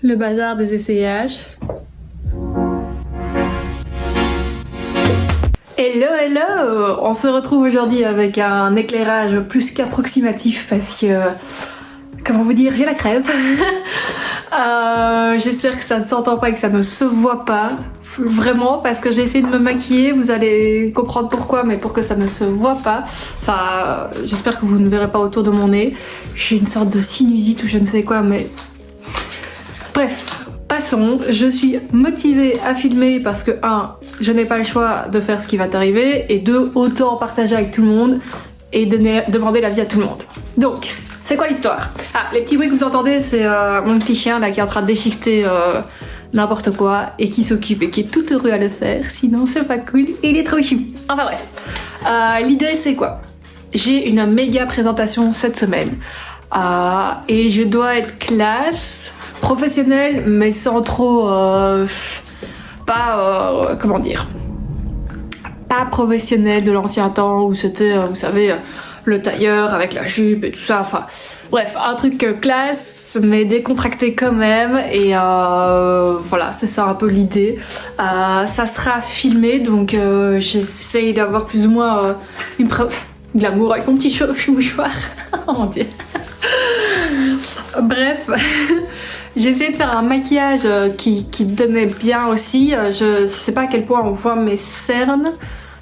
Le bazar des essayages. Hello, hello! On se retrouve aujourd'hui avec un éclairage plus qu'approximatif parce que, comment vous dire, j'ai la crève. J'espère que ça ne s'entend pas et que ça ne se voit pas. Vraiment, parce que j'ai essayé de me maquiller, vous allez comprendre pourquoi, mais pour que ça ne se voit pas. Enfin, j'espère que vous ne verrez pas autour de mon nez. J'ai une sorte de sinusite ou je ne sais quoi, mais... Bref, passons. Je suis motivée à filmer parce que 1, je n'ai pas le choix de faire ce qui va t'arriver, et 2, autant partager avec tout le monde et demander l'avis à tout le monde. Donc, c'est quoi l'histoire? Ah, les petits bruits que vous entendez, c'est mon petit chien là qui est en train de déchiqueter n'importe quoi et qui s'occupe et qui est tout heureux à le faire, sinon c'est pas cool, il est trop chou. Enfin bref, l'idée c'est quoi? J'ai une méga présentation cette semaine et je dois être classe, professionnelle, mais sans trop... comment dire, pas professionnel de l'ancien temps où c'était, vous savez, le tailleur avec la jupe et tout ça, enfin bref, un truc classe mais décontracté quand même, et voilà, c'est ça un peu l'idée. Ça sera filmé, donc j'essaye d'avoir plus ou moins une preuve glamour avec mon petit mouchoir. Oh mon dieu. Bref. J'ai essayé de faire un maquillage qui donnait bien aussi. Je sais pas à quel point on voit mes cernes.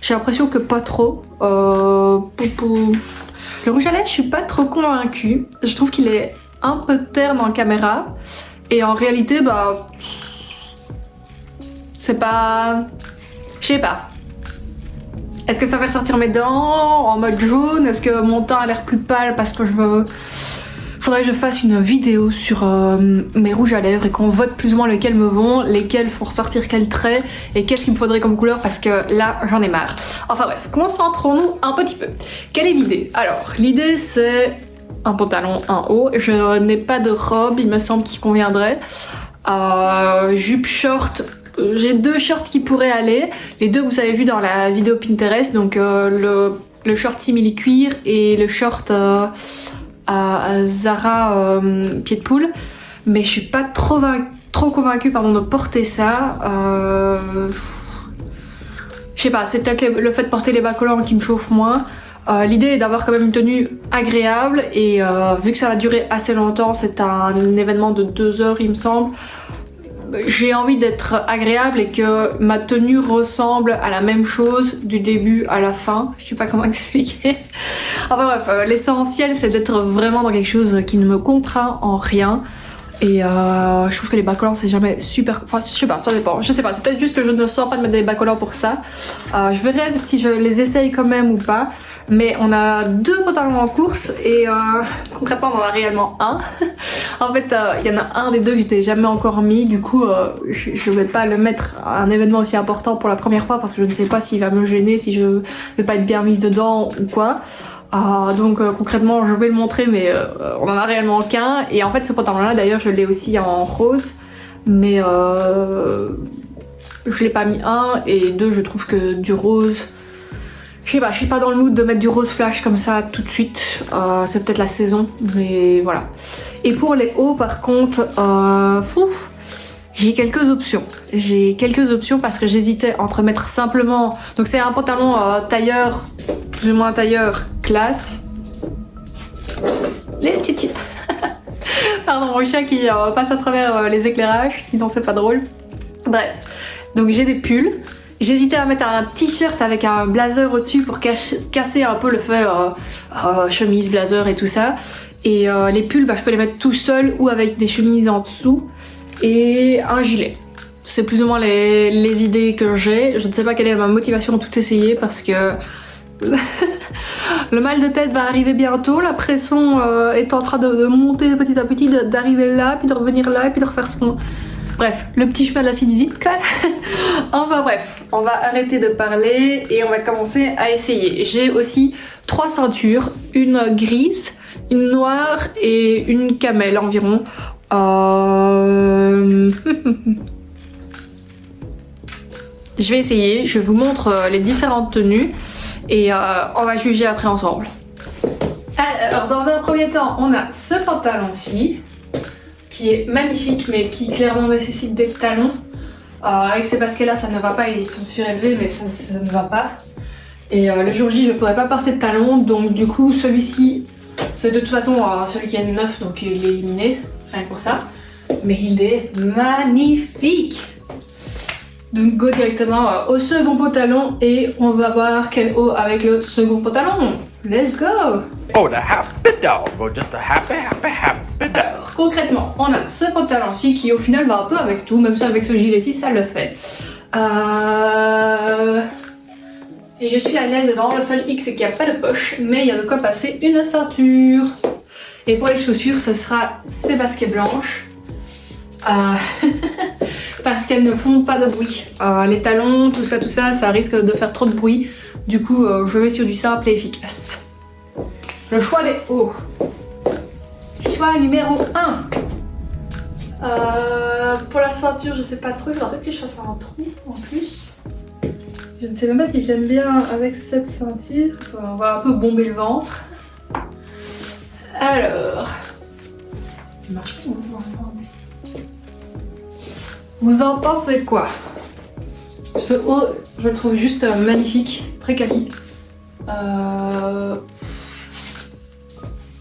J'ai l'impression que pas trop. Le rouge à lèvres, je suis pas trop convaincue. Je trouve qu'il est un peu terne en caméra. Et en réalité, bah... c'est pas... Je sais pas. Est-ce que ça va faire sortir mes dents en mode jaune? Est-ce que mon teint a l'air plus pâle parce que je veux... Faudrait que je fasse une vidéo sur mes rouges à lèvres et qu'on vote plus ou moins lesquels me vont, lesquels font ressortir quels traits et qu'est-ce qu'il me faudrait comme couleur, parce que là j'en ai marre. Enfin bref, concentrons-nous un petit peu. Quelle est l'idée? Alors l'idée c'est un pantalon, un haut. Je n'ai pas de robe, il me semble, qui conviendrait. Jupe short. J'ai 2 shorts qui pourraient aller. Les 2 que vous avez vu dans la vidéo Pinterest, donc le short simili cuir et le short à Zara pied de poule, mais je suis pas trop convaincue de porter ça. Je sais pas, c'est peut-être le fait de porter les bas collants qui me chauffe moins. L'idée est d'avoir quand même une tenue agréable, et vu que ça va durer assez longtemps, c'est un événement de 2 heures il me semble, j'ai envie d'être agréable et que ma tenue ressemble à la même chose du début à la fin. Je sais pas comment expliquer. Enfin bref, l'essentiel c'est d'être vraiment dans quelque chose qui ne me contraint en rien. Et je trouve que les bas collants c'est jamais super... Enfin je sais pas, ça dépend. Je sais pas, c'est peut-être juste que je ne sens pas de mettre des bas collants pour ça. Je verrai si je les essaye quand même ou pas. Mais on a 2 pantalons en course et concrètement on en a réellement un. En fait il y en a un des 2 que j'étais jamais encore mis, du coup je vais pas le mettre à un événement aussi important pour la première fois parce que je ne sais pas s'il va me gêner, si je vais pas être bien mise dedans ou quoi. Donc concrètement je vais le montrer, mais on en a réellement qu'un, et en fait ce pantalon là d'ailleurs je l'ai aussi en rose, mais je l'ai pas mis 1 et 2, je trouve que du rose, je sais pas, je suis pas dans le mood de mettre du rose flash comme ça tout de suite. C'est peut-être la saison, mais voilà. Et pour les hauts par contre, j'ai quelques options. J'ai quelques options parce que j'hésitais entre mettre simplement... Donc c'est un pantalon tailleur, plus ou moins tailleur classe. Les petites... Pardon, mon chien qui passe à travers les éclairages, sinon c'est pas drôle. Bref, donc j'ai des pulls. J'hésitais à mettre un t-shirt avec un blazer au-dessus pour casser un peu le fait chemise, blazer et tout ça. Et les pulls, bah, je peux les mettre tout seul ou avec des chemises en dessous. Et un gilet. C'est plus ou moins les idées que j'ai. Je ne sais pas quelle est ma motivation de tout essayer parce que le mal de tête va arriver bientôt. La pression est en train de monter petit à petit, d'arriver là, puis de revenir là, et puis de refaire son... Bref, le petit chemin de la sinusite quoi. Enfin bref, on va arrêter de parler et on va commencer à essayer. J'ai aussi 3 ceintures, une grise, une noire et une camel environ. Je vais essayer, je vous montre les différentes tenues et on va juger après ensemble. Alors dans un premier temps, on a ce pantalon-ci qui est magnifique mais qui clairement nécessite des talons. Avec ces baskets là ça ne va pas, ils sont surélevés mais ça ne va pas. Et le jour J je pourrais pas porter de talons, donc du coup celui-ci, c'est de toute façon celui qui est neuf donc il est éliminé, rien que pour ça. Mais il est magnifique. Donc go directement au second pantalon et on va voir quel haut avec le second pantalon. Let's go! Oh, the happy dog. Oh, just a happy dog. Alors, concrètement, on a ce pantalon-ci qui au final va un peu avec tout, même si avec ce gilet-ci ça le fait. Et je suis à l'aise dedans. Le seul hic c'est qu'il n'y a pas de poche, mais il y a de quoi passer une ceinture. Et pour les chaussures, ce sera ces baskets blanches. Parce qu'elles ne font pas de bruit. Les talons, tout ça, ça risque de faire trop de bruit. Du coup, je vais sur du simple et efficace. Le choix des hauts. Choix numéro 1. Pour la ceinture, je sais pas trop. Il faudrait que je fasse un trou en plus. Je ne sais même pas si j'aime bien avec cette ceinture. On va un peu bomber le ventre. Alors. Ça marche pas, vous en pensez quoi? Ce haut, je le trouve juste magnifique, très quali.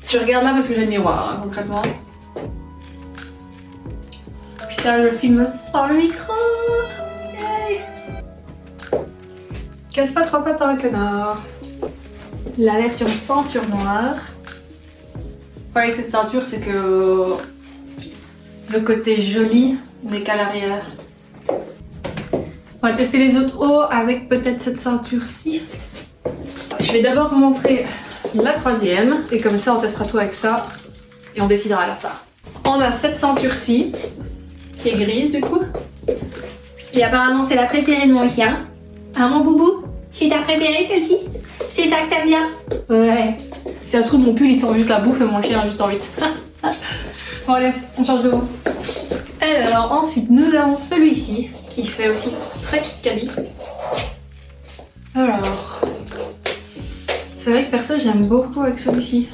Je regarde là parce que j'ai le miroir, hein, concrètement. Putain, je filme sans le micro. Yay. Casse pas trois pattes dans le canard. La version ceinture noire. Avec cette ceinture, c'est que le côté joli n'est qu'à l'arrière. On va tester les autres hauts avec peut-être cette ceinture-ci. Je vais d'abord vous montrer la troisième et comme ça on testera tout avec ça et on décidera à la fin. On a cette ceinture-ci qui est grise du coup. Et apparemment c'est la préférée de mon chien. Hein mon boubou? C'est ta préférée celle-ci? C'est ça que t'aimes bien? Ouais. Si ça se trouve mon pull il sent juste la bouffe et mon chien a juste envie de... Bon allez, on change de haut. Alors ensuite nous avons celui-ci qui fait aussi très quali. Alors, c'est vrai que perso j'aime beaucoup avec celui-ci.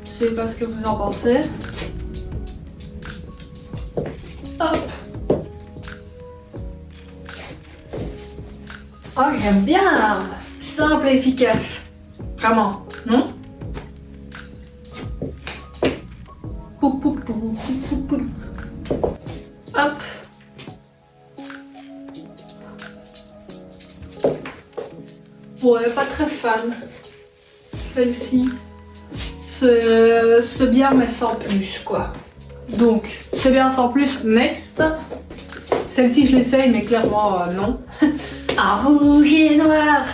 Je sais pas ce que vous en pensez. Hop. Oh j'aime bien. Simple et efficace. Vraiment, non? Hop. Ouais, pas très fan. Celle-ci. C'est bien mais sans plus quoi. Donc, c'est bien sans plus, next. Celle-ci je l'essaye mais clairement non. Ah, rouge et noir.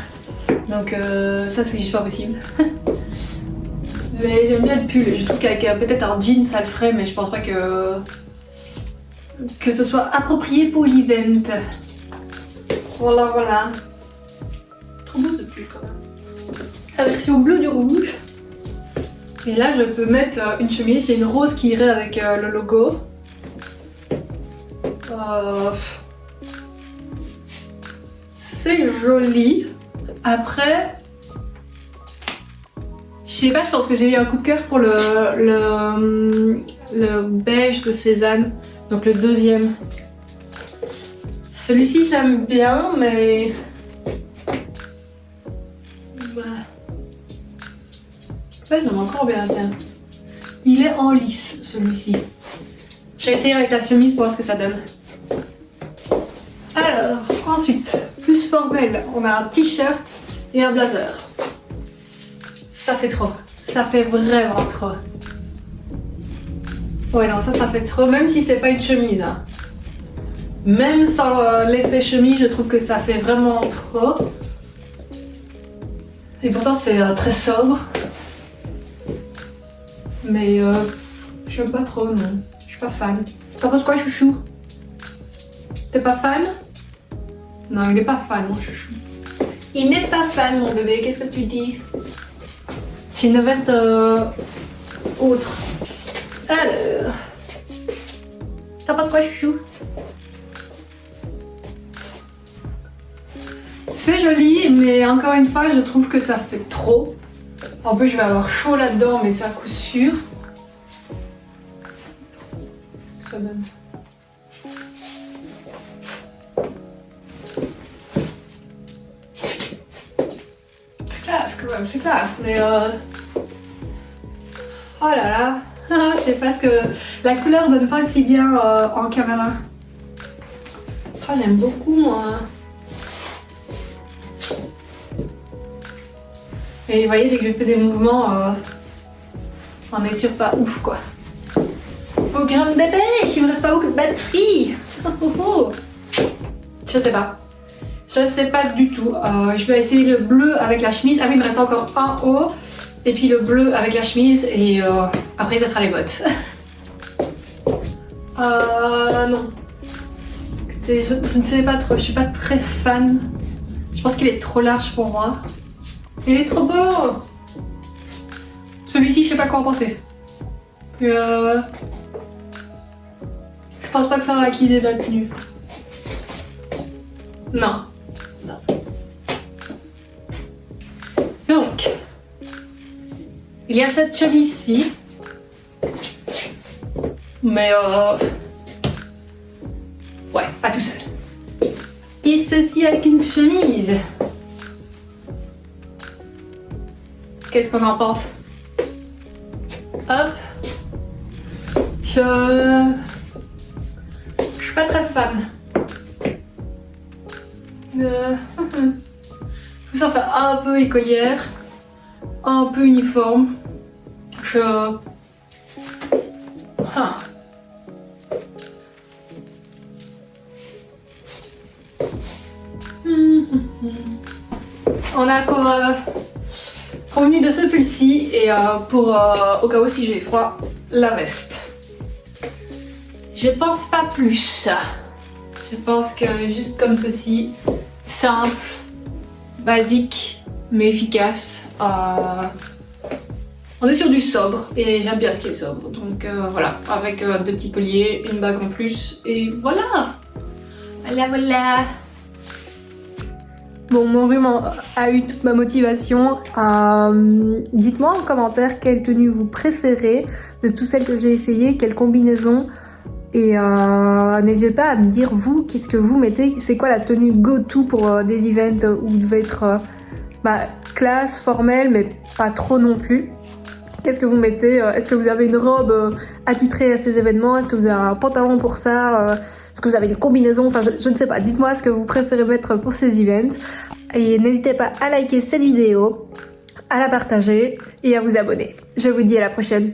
Donc ça c'est juste pas possible. Mais j'aime bien le pull, je trouve qu'avec peut-être un jean ça le ferait mais je pense pas que ce soit approprié pour l'event. Voilà voilà. Trop beau ce pull quand même. La version bleu du rouge. Et là je peux mettre une chemise, j'ai une rose qui irait avec le logo. C'est joli. Après, je sais pas, je pense que j'ai eu un coup de cœur pour le beige de Cézanne, donc le deuxième. Celui-ci j'aime bien, mais ouais, j'aime encore bien, tiens. Il est en lisse celui-ci. Je vais essayer avec la chemise pour voir ce que ça donne. Alors, ensuite, plus formel, on a un t-shirt et un blazer. Ça fait trop. Ça fait vraiment trop. Ouais, non, ça fait trop, même si c'est pas une chemise. Hein. Même sans l'effet chemise, je trouve que ça fait vraiment trop. Et pourtant, c'est très sobre. Mais j'aime pas trop, non. Je suis pas fan. T'en penses quoi, chouchou? T'es pas fan? Non, il est pas fan, mon chouchou. Il n'est pas fan, mon bébé. Qu'est-ce que tu dis? J'ai une veste autre. Alors, t'en penses quoi, chouchou? C'est joli, mais encore une fois, je trouve que ça fait trop. En plus, je vais avoir chaud là-dedans, mais c'est à coup sûr. ça donne. C'est classe quand même, c'est classe, mais oh là là, je sais pas ce que la couleur donne pas aussi bien en caméra. Oh, j'aime beaucoup moi. Et vous voyez, dès que je fais des mouvements, on est sûr pas ouf quoi. Faut que je me dépêche, il me reste pas beaucoup de batterie. Je sais pas. Je sais pas du tout. Je vais essayer le bleu avec la chemise. Ah oui, il me reste encore un haut. Et puis le bleu avec la chemise. Et après, ça sera les bottes. Non. Écoutez, je ne sais pas trop. Je suis pas très fan. Je pense qu'il est trop large pour moi. Il est trop beau. Celui-ci, je sais pas quoi en penser. Je pense pas que ça va acquitter de la tenue. Non. Non. Donc, il y a cette chemise-ci. Mais ouais, pas tout seul. Et ceci avec une chemise. Qu'est-ce qu'on en pense? Hop. Je suis pas très fan. Ça fait un peu écolière, un peu uniforme. On a convenu de ce pull-ci et pour au cas où si j'ai froid, la veste. Je pense pas plus. Je pense que juste comme ceci, simple, basique, mais efficace. On est sur du sobre et j'aime bien ce qui est sobre. Donc voilà, avec des petits colliers, une bague en plus et voilà. Voilà. Bon, mon rhume a eu toute ma motivation. Dites-moi en commentaire quelle tenue vous préférez de toutes celles que j'ai essayées, quelle combinaison. Et n'hésitez pas à me dire vous, qu'est-ce que vous mettez, c'est quoi la tenue go-to pour des events où vous devez être classe, formelle, mais pas trop non plus. Qu'est-ce que vous mettez? Est-ce que vous avez une robe attitrée à ces événements? Est-ce que vous avez un pantalon pour ça? Est-ce que vous avez une combinaison? Enfin, je ne sais pas. Dites-moi ce que vous préférez mettre pour ces events. Et n'hésitez pas à liker cette vidéo, à la partager et à vous abonner. Je vous dis à la prochaine.